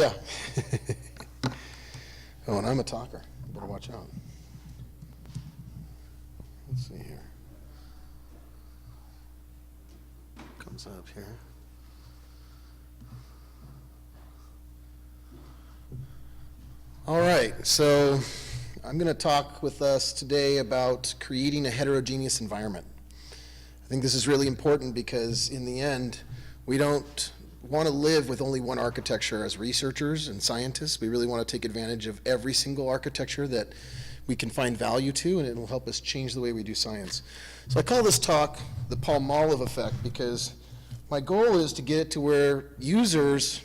Yeah. Oh, and I'm a talker. Better watch out. Let's see here. Comes up here. All right, so I'm going to talk with us today about creating a heterogeneous environment. I think this is really important because in the end, we don't want to live with only one architecture as researchers and scientists. We really want to take advantage of every single architecture that we can find value to, and it will help us change the way we do science. So I call this talk the Palmolive Effect because my goal is to get to where users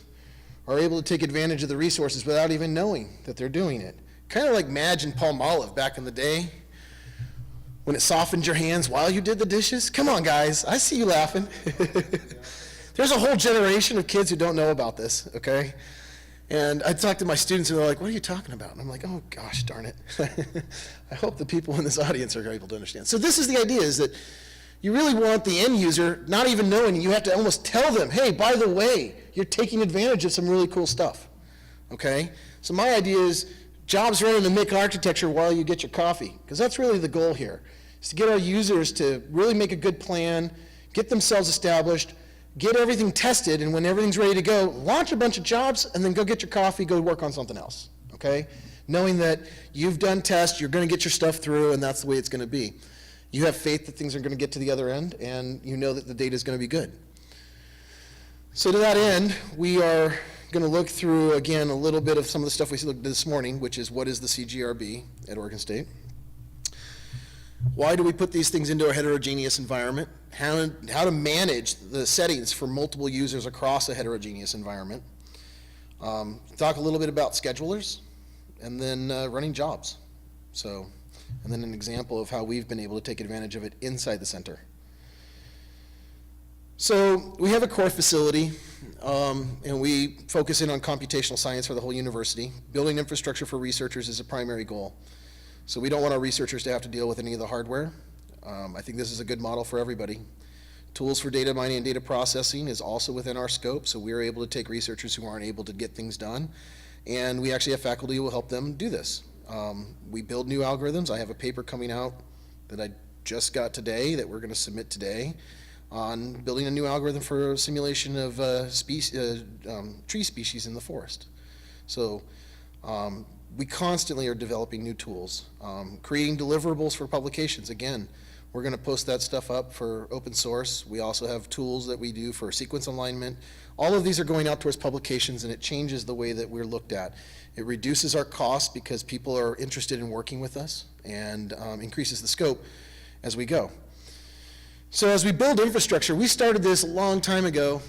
are able to take advantage of the resources without even knowing that they're doing it. Kind of like Madge and Palmolive back in the day when it softened your hands while you did the dishes. Come on, guys, I see you laughing. There's a whole generation of kids who don't know about this, okay? And I talk to my students and they're like, what are you talking about? And I'm like, oh gosh, darn it. I hope the people in this audience are able to understand. So this is the idea, is that you really want the end user, not even knowing, you have to almost tell them, hey, by the way, you're taking advantage of some really cool stuff, okay? So my idea is jobs running the MIC architecture while you get your coffee, because that's really the goal here, is to get our users to really make a good plan, get themselves established, get everything tested, and when everything's ready to go, launch a bunch of jobs, and then go get your coffee, go work on something else, okay? Knowing that you've done tests, you're gonna get your stuff through, and that's the way it's gonna be. You have faith that things are gonna get to the other end, and you know that the data is gonna be good. So to that end, we are gonna look through, again, a little bit of some of the stuff we looked at this morning, which is what is the CGRB at Oregon State? Why do we put these things into a heterogeneous environment? How to manage the settings for multiple users across a heterogeneous environment. Talk a little bit about schedulers, and then running jobs. So, and then an example of how we've been able to take advantage of it inside the center. So we have a core facility, and we focus in on computational science for the whole university. Building infrastructure for researchers is a primary goal. So we don't want our researchers to have to deal with any of the hardware. I think this is a good model for everybody. Tools for data mining and data processing is also within our scope, so we're able to take researchers who aren't able to get things done, and we actually have faculty who will help them do this. We build new algorithms. I have a paper coming out that I just got today that we're going to submit today on building a new algorithm for simulation of tree species in the forest. So we constantly are developing new tools, creating deliverables for publications. Again, we're going to post that stuff up for open source. We also have tools that we do for sequence alignment. All of these are going out towards publications, and it changes the way that we're looked at. It reduces our costs because people are interested in working with us, and increases the scope as we go. So as we build infrastructure, we started this a long time ago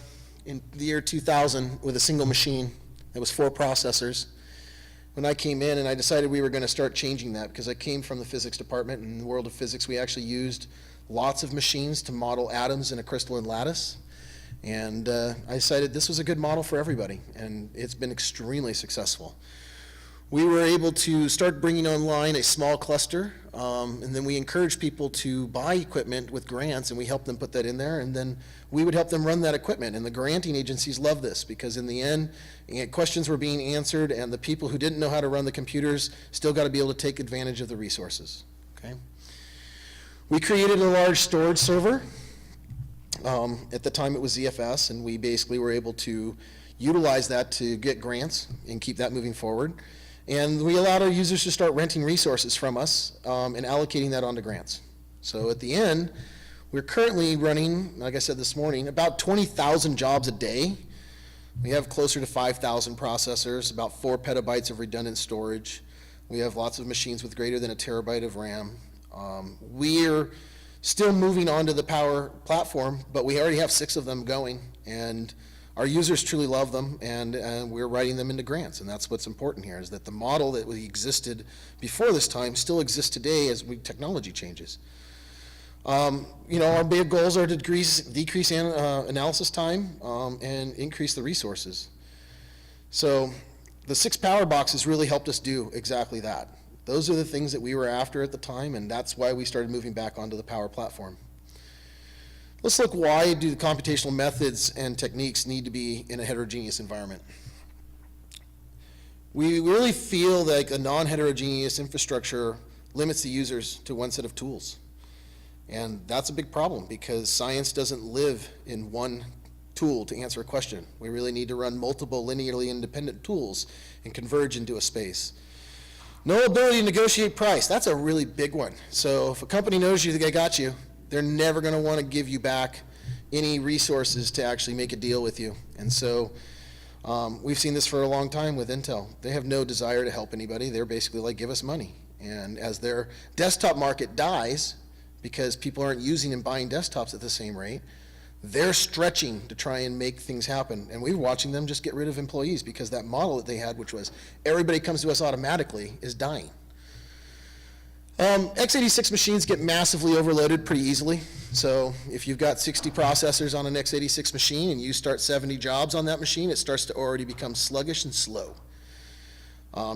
in the year 2000 with a single machine that was 4 processors. When I came in, and I decided we were going to start changing that because I came from the physics department, and in the world of physics we actually used lots of machines to model atoms in a crystalline lattice. And I decided this was a good model for everybody, and it's been extremely successful. We were able to start bringing online a small cluster, and then we encouraged people to buy equipment with grants, and we helped them put that in there, and then we would help them run that equipment. And the granting agencies love this because in the end, questions were being answered, and the people who didn't know how to run the computers still got to be able to take advantage of the resources. Okay? We created a large storage server. At the time it was ZFS, and we basically were able to utilize that to get grants and keep that moving forward. And we allowed our users to start renting resources from us and allocating that onto grants. So at the end, we're currently running, like I said this morning, about 20,000 jobs a day. We have closer to 5,000 processors, about 4 petabytes of redundant storage. We have lots of machines with greater than 1 terabyte of RAM. We're still moving onto the Power platform, but we already have 6 of them going, and our users truly love them, and we're writing them into grants, and that's what's important here, is that the model that existed before this time still exists today as technology changes. You know, our big goals are to decrease analysis time and increase the resources. So the 6 power boxes really helped us do exactly that. Those are the things that we were after at the time, and that's why we started moving back onto the Power platform. Let's look, why do the computational methods and techniques need to be in a heterogeneous environment? We really feel like a non-heterogeneous infrastructure limits the users to one set of tools. And that's a big problem because science doesn't live in one tool to answer a question. We really need to run multiple linearly independent tools and converge into a space. No ability to negotiate price. That's a really big one. So if a company knows you, they got you, they're never going to want to give you back any resources to actually make a deal with you. And so we've seen this for a long time with Intel. They have no desire to help anybody. They're basically like, give us money. And as their desktop market dies, because people aren't using and buying desktops at the same rate, they're stretching to try and make things happen. And we're watching them just get rid of employees because that model that they had, which was everybody comes to us automatically, is dying. x86 machines get massively overloaded pretty easily. So if you've got 60 processors on an x86 machine and you start 70 jobs on that machine, it starts to already become sluggish and slow.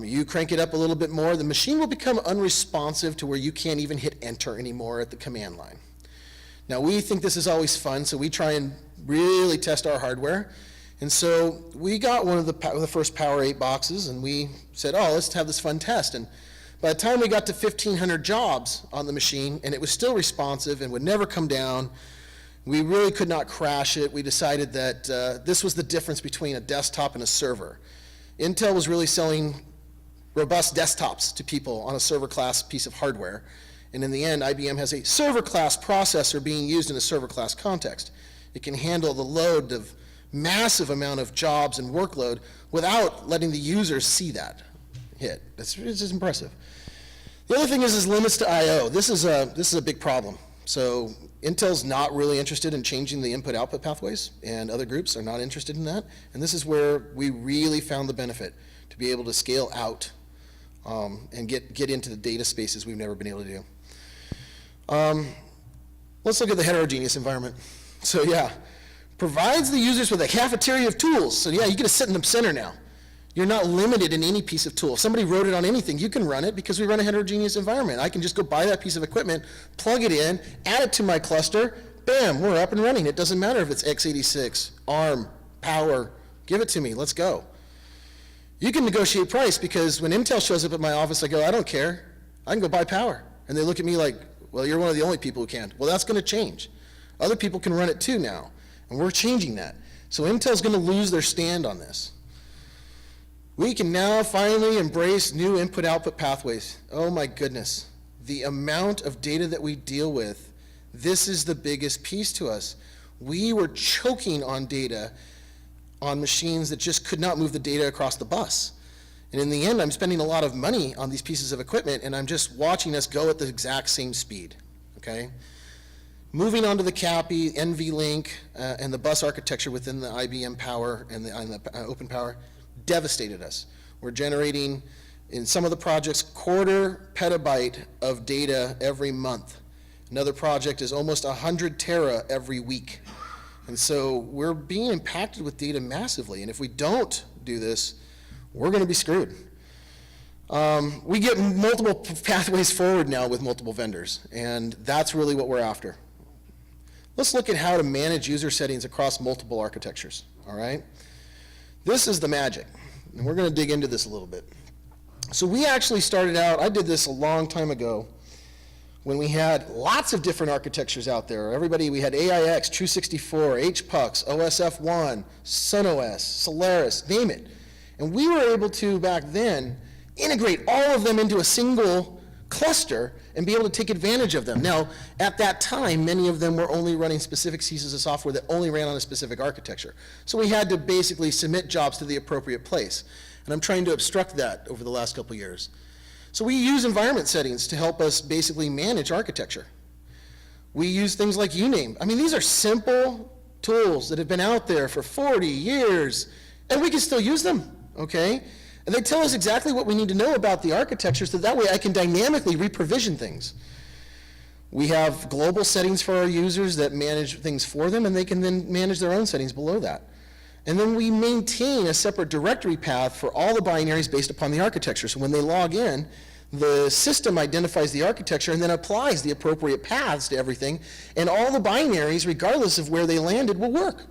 You crank it up a little bit more, the machine will become unresponsive to where you can't even hit enter anymore at the command line. Now we think this is always fun, so we try and really test our hardware. And so we got one of the first Power 8 boxes and we said, oh, let's have this fun test. And by the time we got to 1,500 jobs on the machine and it was still responsive and would never come down, we really could not crash it. We decided that this was the difference between a desktop and a server. Intel was really selling robust desktops to people on a server class piece of hardware. And in the end, IBM has a server class processor being used in a server class context. It can handle the load of massive amount of jobs and workload without letting the users see that hit. It's just impressive. The other thing is limits to I/O. This is a big problem. So Intel's not really interested in changing the input-output pathways, and other groups are not interested in that. And this is where we really found the benefit to be able to scale out and get into the data spaces we've never been able to do. Let's look at the heterogeneous environment. So yeah, provides the users with a cafeteria of tools. So yeah, you get to sit in the center now. You're not limited in any piece of tool. If somebody wrote it on anything, you can run it because we run a heterogeneous environment. I can just go buy that piece of equipment, plug it in, add it to my cluster, bam, we're up and running. It doesn't matter if it's x86, ARM, Power, give it to me, let's go. You can negotiate price because when Intel shows up at my office, I go, I don't care, I can go buy Power. And they look at me like, well, you're one of the only people who can. Well, that's going to change. Other people can run it too now, and we're changing that. So Intel's going to lose their stand on this. We can now finally embrace new input-output pathways. Oh my goodness. The amount of data that we deal with, this is the biggest piece to us. We were choking on data on machines that just could not move the data across the bus. And in the end, I'm spending a lot of money on these pieces of equipment, and I'm just watching us go at the exact same speed, okay? Moving on to the CAPI, NVLink, and the bus architecture within the IBM Power and the OpenPOWER devastated us. We're generating, in some of the projects, 1/4 petabyte of data every month. Another project is almost 100 tera every week. And so we're being impacted with data massively, and if we don't do this, we're going to be screwed. We get multiple pathways forward now with multiple vendors, and that's really what we're after. Let's look at how to manage user settings across multiple architectures, all right? This is the magic, and we're going to dig into this a little bit. So we actually started out, I did this a long time ago, when we had lots of different architectures out there. We had AIX, True64, HPUX, OSF1, SunOS, Solaris, name it. And we were able to, back then, integrate all of them into a single cluster and be able to take advantage of them. Now, at that time, many of them were only running specific pieces of software that only ran on a specific architecture. So we had to basically submit jobs to the appropriate place. And I'm trying to obstruct that over the last couple of years. So we use environment settings to help us basically manage architecture. We use things like UNAME. I mean, these are simple tools that have been out there for 40 years, and we can still use them, okay? And they tell us exactly what we need to know about the architecture so that way I can dynamically re-provision things. We have global settings for our users that manage things for them, and they can then manage their own settings below that. And then we maintain a separate directory path for all the binaries based upon the architecture. So when they log in, the system identifies the architecture and then applies the appropriate paths to everything, and all the binaries, regardless of where they landed, will work.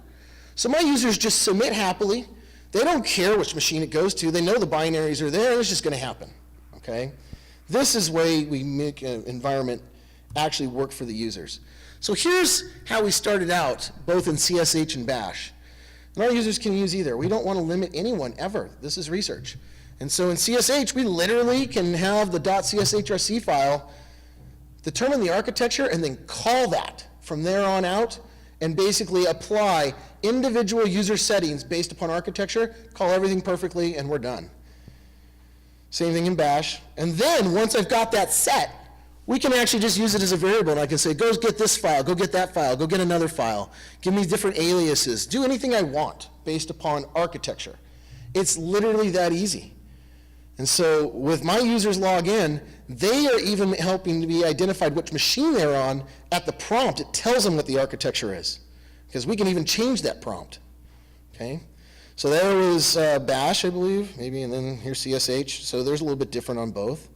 So my users just submit happily. They don't care which machine it goes to. They know the binaries are there, and it's just going to happen, okay? This is the way we make an environment actually work for the users. So here's how we started out, both in CSH and Bash. And our users can use either. We don't want to limit anyone ever. This is research. And so in CSH, we literally can have the .cshrc file, determine the architecture, and then call that from there on out, and basically apply individual user settings based upon architecture, call everything perfectly, and we're done. Same thing in Bash. And then once I've got that set, we can actually just use it as a variable, and I can say, go get this file, go get that file, go get another file, give me different aliases, do anything I want based upon architecture. It's literally that easy. And so with my users log in, they are even helping to be identified which machine they're on. At the prompt, it tells them what the architecture is, because we can even change that prompt, okay? So there was Bash, I believe, maybe, and then here's CSH. So there's a little bit different on both.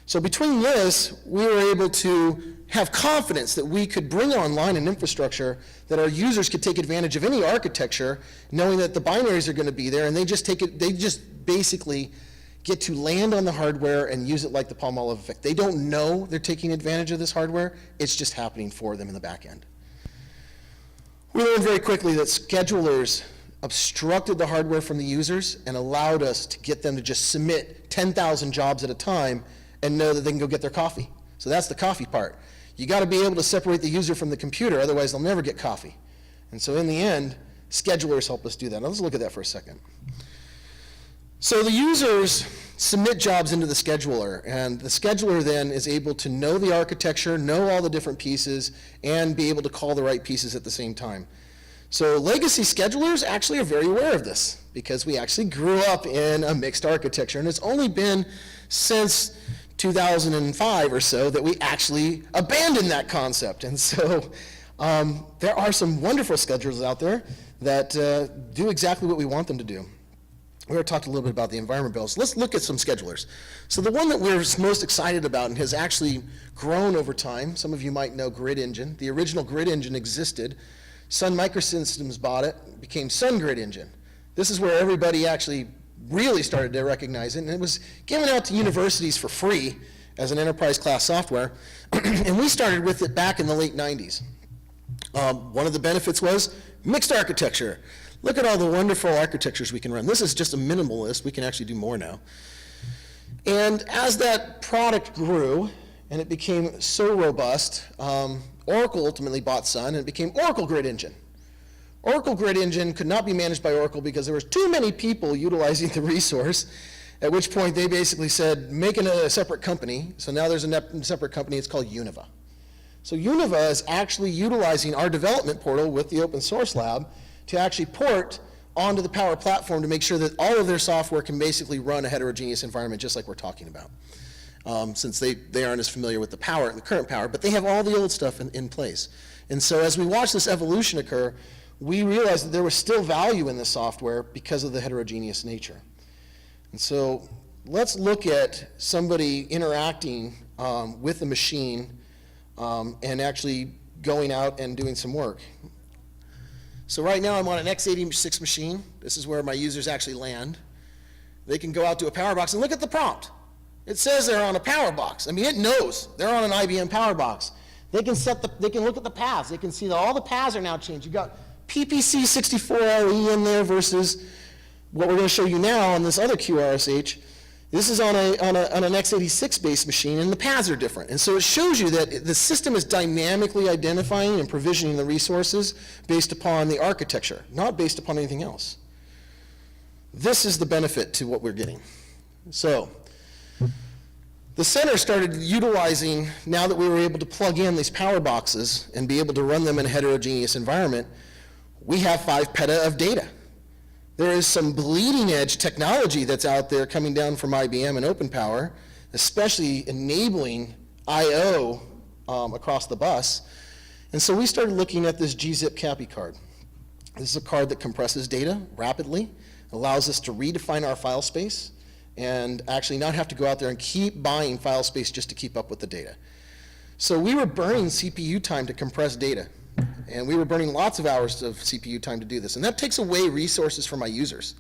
So between this, we were able to have confidence that we could bring online an infrastructure that our users could take advantage of any architecture, knowing that the binaries are going to be there, and they just basically get to land on the hardware and use it like the Palmolive Effect. They don't know they're taking advantage of this hardware. It's just happening for them in the back end. We learned very quickly that schedulers obstructed the hardware from the users and allowed us to get them to just submit 10,000 jobs at a time and know that they can go get their coffee. So that's the coffee part. You got to be able to separate the user from the computer, otherwise they'll never get coffee. And so in the end, schedulers help us do that. Now let's look at that for a second. So the users submit jobs into the scheduler, and the scheduler then is able to know the architecture, know all the different pieces, and be able to call the right pieces at the same time. So legacy schedulers actually are very aware of this, because we actually grew up in a mixed architecture, and it's only been since 2005 or so that we actually abandoned that concept. And so there are some wonderful schedulers out there that do exactly what we want them to do. We already talked a little bit about the environment builds. Let's look at some schedulers. So the one that we're most excited about and has actually grown over time, some of you might know Grid Engine. The original Grid Engine existed. Sun Microsystems bought it, became Sun Grid Engine. This is where everybody actually really started to recognize it, and it was given out to universities for free as an enterprise class software, and we started with it back in the late 90s. One of the benefits was mixed architecture. Look at all the wonderful architectures we can run. This is just a minimalist. We can actually do more now. And as that product grew and it became so robust, Oracle ultimately bought Sun, and it became Oracle Grid Engine. Oracle Grid Engine could not be managed by Oracle because there was too many people utilizing the resource, at which point they basically said, make it a separate company. So now there's a separate company. It's called Univa. So Univa is actually utilizing our development portal with the open source lab to actually port onto the Power platform to make sure that all of their software can basically run a heterogeneous environment just like we're talking about. Since they aren't as familiar with the Power, the current Power, but they have all the old stuff in place. And so as we watch this evolution occur, we realized that there was still value in this software because of the heterogeneous nature. And so let's look at somebody interacting with the machine and actually going out and doing some work. So right now I'm on an x86 machine. This is where my users actually land. They can go out to a Power box and look at the prompt. It says they're on a Power box. I mean, it knows they're on an IBM Power box. They can look at the paths. They can see that all the paths are now changed. You got PPC64LE in there versus what we're going to show you now on this other QRSH. This is on an x86 based machine, and the paths are different. And so it shows you that the system is dynamically identifying and provisioning the resources based upon the architecture, not based upon anything else. This is the benefit to what we're getting. So the center started utilizing, now that we were able to plug in these Power boxes and be able to run them in a heterogeneous environment, we have 5 peta of data. There is some bleeding edge technology that's out there coming down from IBM and OpenPOWER, especially enabling I/O across the bus. And so we started looking at this GZIP CAPI card. This is a card that compresses data rapidly, allows us to redefine our file space, and actually not have to go out there and keep buying file space just to keep up with the data. So we were burning CPU time to compress data. And we were burning lots of hours of CPU time to do this. And that takes away resources from my users.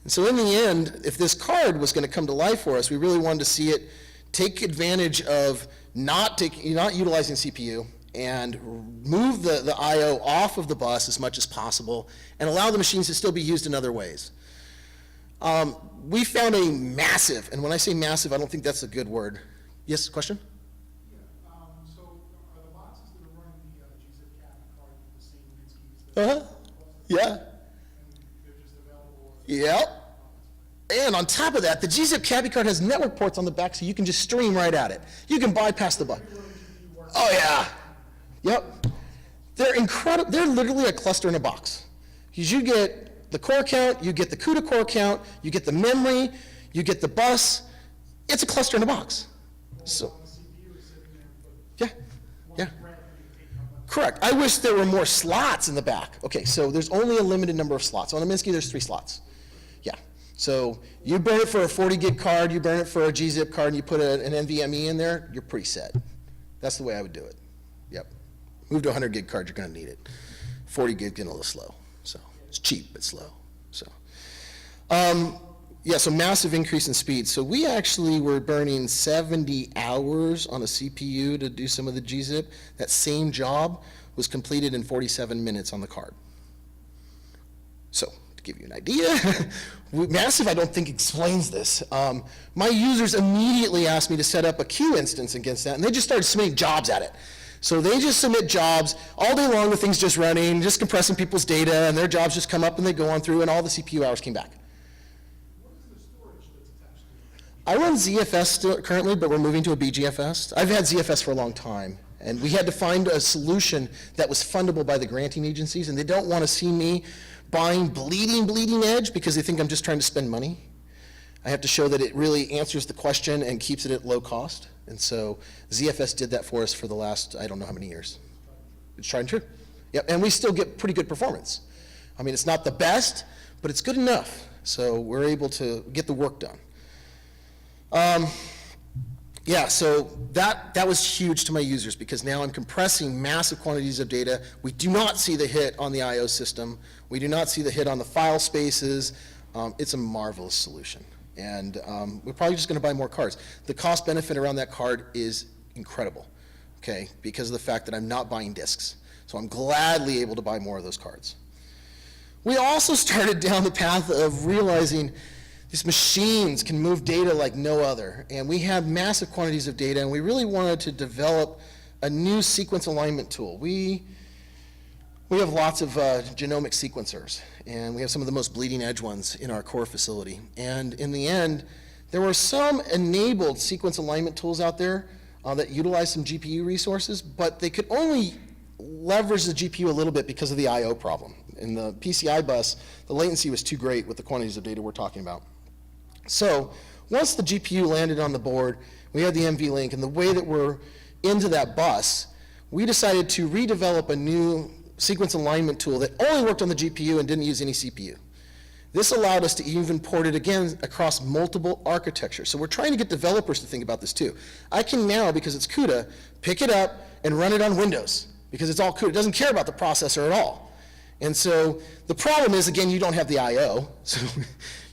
And so in the end, if this card was going to come to life for us, we really wanted to see it take advantage of not utilizing CPU and move the I/O off of the bus as much as possible and allow the machines to still be used in other ways. We found a massive, and when I say massive, I don't think that's a good word. Yes, question? Yeah, so are the boxes that are running the GZIP cap card the same Minsky's? Yeah. And they're just available? Yep. And on top of that, the GZIP Cabby card has network ports on the back, so you can just stream right at it. You can bypass the bus. Oh yeah. Yep. They're incredible. They're literally a cluster in a box. Because you get the core count, you get the CUDA core count, you get the memory, you get the bus. It's a cluster in a box. So, yeah, yeah. Correct. I wish there were more slots in the back. Okay, so there's only a limited number of slots. On a Minsky, there's 3 slots. Yeah. So you burn it for a 40 gig card, you burn it for a GZIP card, and you put an NVMe in there, you're pretty set. That's the way I would do it. Yep. Move to a 100 gig card, you're going to need it. 40 gig getting a little slow. So it's cheap but slow. So yeah, so massive increase in speed. So we actually were burning 70 hours on a CPU to do some of the GZIP. That same job was completed in 47 minutes on the card. So to give you an idea, massive I don't think explains this. My users immediately asked me to set up a queue instance against that, and they just started submitting jobs at it. So they just submit jobs all day long, the thing's just running, just compressing people's data, and their jobs just come up and they go on through, and all the CPU hours came back. What is the storage that's attached to it? I run ZFS still currently, but we're moving to a BGFS. I've had ZFS for a long time, and we had to find a solution that was fundable by the granting agencies, and they don't want to see me buying bleeding edge because they think I'm just trying to spend money. I have to show that it really answers the question and keeps it at low cost. And so ZFS did that for us for the last, I don't know how many years. It's tried and true. Yep, and we still get pretty good performance. I mean, it's not the best, but it's good enough. So we're able to get the work done. Yeah, so that was huge to my users because now I'm compressing massive quantities of data. We do not see the hit on the I/O system. We do not see the hit on the file spaces. It's a marvelous solution. And we're probably just going to buy more cards. The cost benefit around that card is incredible, okay, because of the fact that I'm not buying disks. So I'm gladly able to buy more of those cards. We also started down the path of realizing these machines can move data like no other. And we have massive quantities of data, and we really wanted to develop a new sequence alignment tool. We have lots of genomic sequencers, and we have some of the most bleeding edge ones in our core facility. And in the end, there were some enabled sequence alignment tools out there that utilize some GPU resources, but they could only leverage the GPU a little bit because of the I/O problem. In the PCI bus, the latency was too great with the quantities of data we're talking about. So once the GPU landed on the board, we had the NVLink, and the way that we're into that bus, we decided to redevelop a new sequence alignment tool that only worked on the GPU and didn't use any CPU. This allowed us to even port it again across multiple architectures. So we're trying to get developers to think about this too. I can now, because it's CUDA, pick it up and run it on Windows because it's all CUDA. It doesn't care about the processor at all. And so the problem is, again, you don't have the I/O. So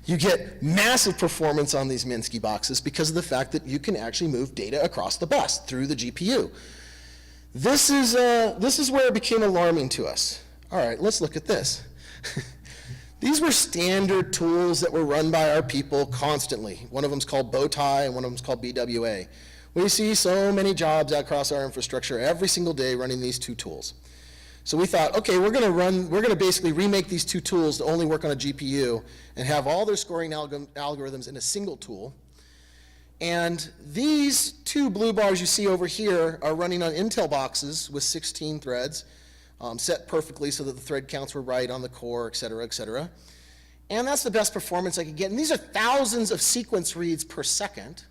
you get massive performance on these Minsky boxes because of the fact that you can actually move data across the bus through the GPU. This is where it became alarming to us. All right, let's look at this. These were standard tools that were run by our people constantly. One of them's called Bowtie, and one of them's called BWA. We see so many jobs across our infrastructure every single day running these 2 tools. So we thought, okay, we're going to basically remake these 2 tools to only work on a GPU and have all their scoring algorithms in a single tool. And these 2 blue bars you see over here are running on Intel boxes with 16 threads, set perfectly so that the thread counts were right on the core, et cetera, et cetera. And that's the best performance I could get. And these are thousands of sequence reads per second.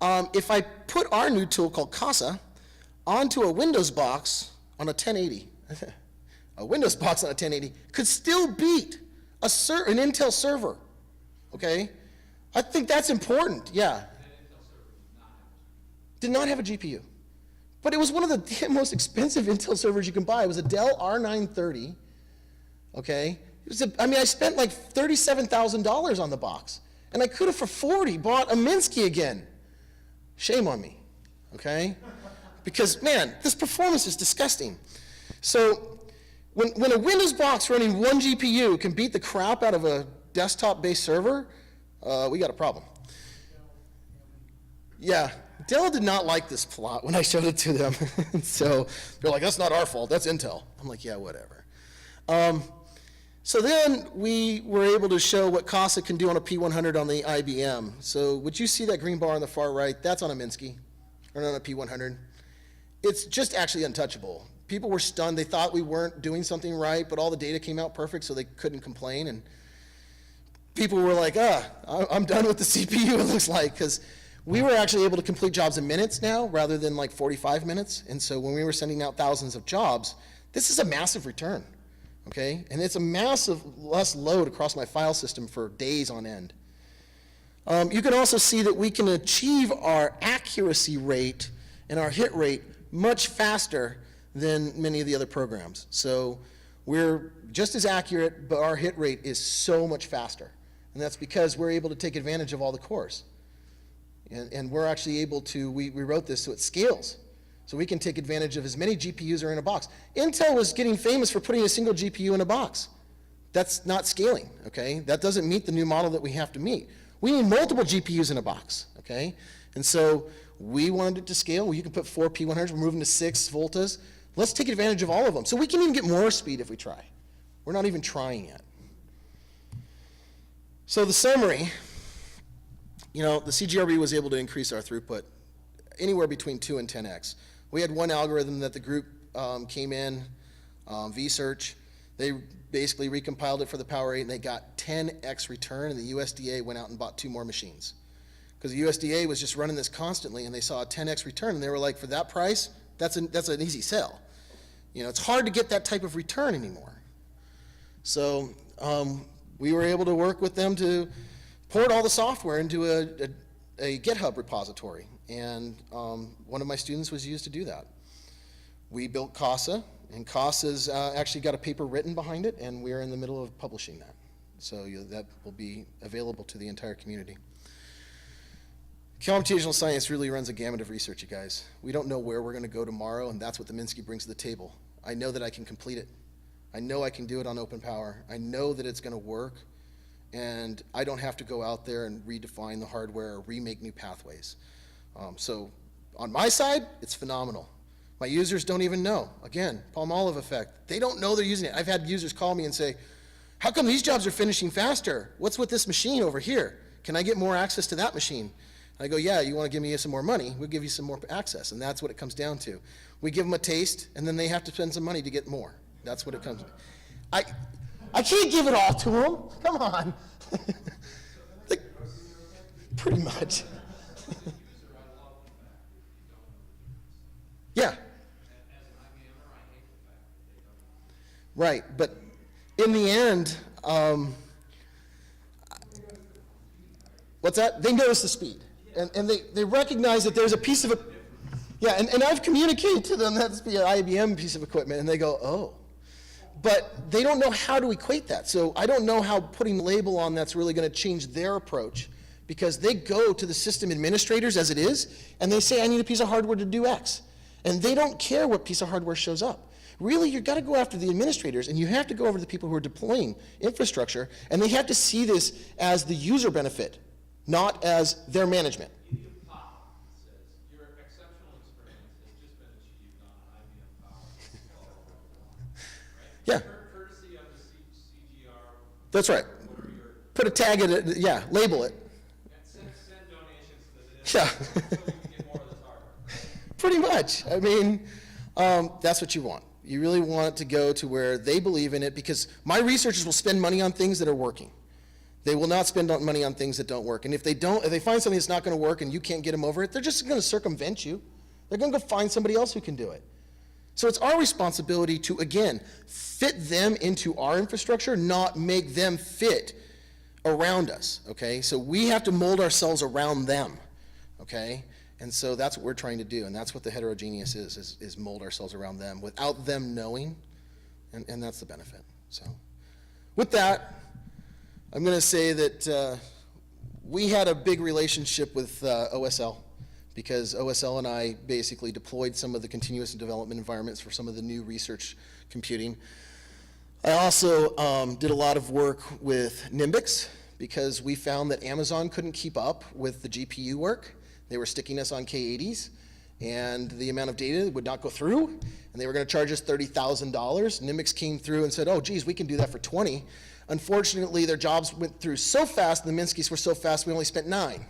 If I put our new tool called Casa onto a Windows box on a 1080, a Windows box on a 1080 could still beat an Intel server, okay? I think that's important, yeah. Did not have a GPU. But it was one of the most expensive Intel servers you can buy. It was a Dell R930, okay? I mean, I spent like $37,000 on the box, and I could have for 40 bought a Minsky again. Shame on me, okay? Because, man, this performance is disgusting. So when a Windows box running one GPU can beat the crap out of a desktop-based server, we got a problem. Yeah, Dell did not like this plot when I showed it to them. So they're like, that's not our fault, that's Intel. I'm like, yeah, whatever. So then we were able to show what CASA can do on a P100 on the IBM. So would you see that green bar on the far right? That's on a Minsky, or on a P100. It's just actually untouchable. People were stunned. They thought we weren't doing something right, but all the data came out perfect, so they couldn't complain. And people were like, I'm done with the CPU, it looks like, because we were actually able to complete jobs in minutes now rather than like 45 minutes. And so when we were sending out thousands of jobs, this is a massive return. Okay, and it's a massive less load across my file system for days on end. You can also see that we can achieve our accuracy rate and our hit rate much faster than many of the other programs. So we're just as accurate, but our hit rate is so much faster. And that's because we're able to take advantage of all the cores. And we're actually able to, we wrote this so it scales. So we can take advantage of as many GPUs are in a box. Intel was getting famous for putting a single GPU in a box. That's not scaling, okay? That doesn't meet the new model that we have to meet. We need multiple GPUs in a box, okay? And so we wanted it to scale. Well, you can put 4 P100s, we're moving to 6 Voltas. Let's take advantage of all of them. So we can even get more speed if we try. We're not even trying yet. So the summary, you know, the CGRB was able to increase our throughput anywhere between 2 and 10x. We had one algorithm that the group came in, vSearch. They basically recompiled it for the Power 8, and they got 10x return, and the USDA went out and bought 2 more machines. Because the USDA was just running this constantly, and they saw a 10x return, and they were like, for that price, that's an easy sell. You know, it's hard to get that type of return anymore. So we were able to work with them to port all the software into a GitHub repository. And one of my students was used to do that. We built CASA, and CASA's actually got a paper written behind it, and we're in the middle of publishing that. So that will be available to the entire community. Computational science really runs a gamut of research, you guys. We don't know where we're going to go tomorrow, and that's what the Minsky brings to the table. I know that I can complete it. I know I can do it on OpenPOWER. I know that it's going to work, and I don't have to go out there and redefine the hardware or remake new pathways. So on my side, it's phenomenal. My users don't even know. Again, Palmolive Effect. They don't know they're using it. I've had users call me and say, how come these jobs are finishing faster? What's with this machine over here? Can I get more access to that machine? And I go, yeah, you want to give me some more money? We'll give you some more access. And that's what it comes down to. We give them a taste, and then they have to spend some money to get more. That's what it comes to. I can't give it all to them. Come on. Like, pretty much. Yeah. Right, but in the end, what's that? They notice the speed. And they recognize that there's a piece of it. Yeah, and I've communicated to them that's an IBM piece of equipment, and they go, oh. But they don't know how to equate that. So I don't know how putting a label on that's really going to change their approach, because they go to the system administrators as it is, and they say, I need a piece of hardware to do X. And they don't care what piece of hardware shows up. Really, you've got to go after the administrators, and you have to go over to the people who are deploying infrastructure, and they have to see this as the user benefit, not as their management. Your exceptional experience has just been achieved on IBM Power. Right? Yeah. Courtesy of the CGR. That's right. Put a tag in it, yeah, label it. And send donations to the Yeah. so we can get more of this hardware. Pretty much. I mean, that's what you want. You really want it to go to where they believe in it, because my researchers will spend money on things that are working. They will not spend money on things that don't work. And if they find something that's not going to work and you can't get them over it, they're just going to circumvent you. They're going to go find somebody else who can do it. So it's our responsibility to, again, fit them into our infrastructure, not make them fit around us, okay? So we have to mold ourselves around them, okay? And so that's what we're trying to do, and that's what the heterogeneous is mold ourselves around them without them knowing, and that's the benefit. So with that, I'm going to say that we had a big relationship with OSL, because OSL and I basically deployed some of the continuous development environments for some of the new research computing. I also did a lot of work with Nimbix, because we found that Amazon couldn't keep up with the GPU work. They were sticking us on K80s, and the amount of data would not go through, and they were going to charge us $30,000. Nimbix came through and said, oh, geez, we can do that for 20. Unfortunately, their jobs went through so fast, and the Minskys were so fast, we only spent 9.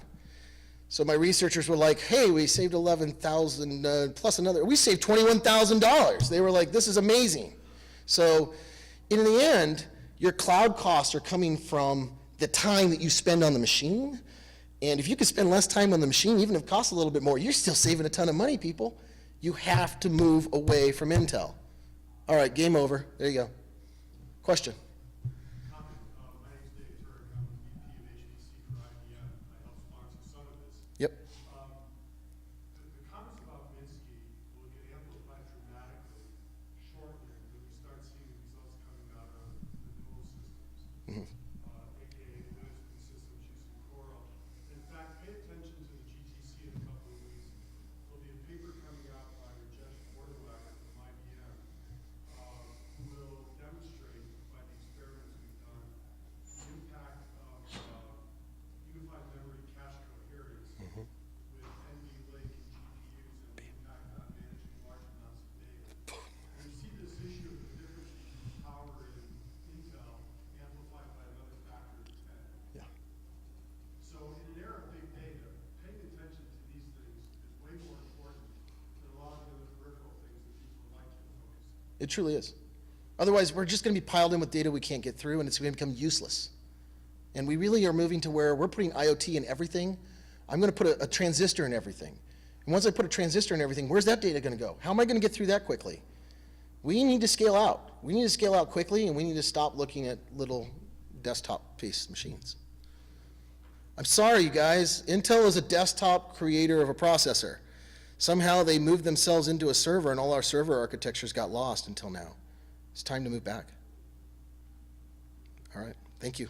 So my researchers were like, hey, we saved 11,000 plus another, we saved $21,000. They were like, this is amazing. So in the end, your cloud costs are coming from the time that you spend on the machine. And if you can spend less time on the machine, even if it costs a little bit more, you're still saving a ton of money, people. You have to move away from Intel. All right, game over. There you go. Question? My name's Dave Turk. I'm VP of HPC for IBM. I help sponsor some of this. Yep. The comments about Minsky will get amplified dramatically shortly when we start seeing the results coming out of the dual systems, aka the Lisbon systems using Coral. In fact, pay attention to the GTC in a couple of weeks. There'll be a paper coming out by Rajesh Bordelacker from IBM who will demonstrate by the experiments we've done the impact of unified memory cache coherence with NV Lake and GPUs and the impact on managing large amounts of data. And you see this issue of the difference between power in Intel amplified by another factor of 10. Yeah. So in an era of big data, paying attention to these things is way more important than a lot of the other peripheral things that people would like you to focus on. It truly is. Otherwise, we're just going to be piled in with data we can't get through, and it's going to become useless. And we really are moving to where we're putting IoT in everything. I'm going to put a transistor in everything. And once I put a transistor in everything, where's that data going to go? How am I going to get through that quickly? We need to scale out. We need to scale out quickly, and we need to stop looking at little desktop-based machines. I'm sorry, you guys. Intel is a desktop creator of a processor. Somehow they moved themselves into a server, and all our server architectures got lost until now. It's time to move back. All right. Thank you.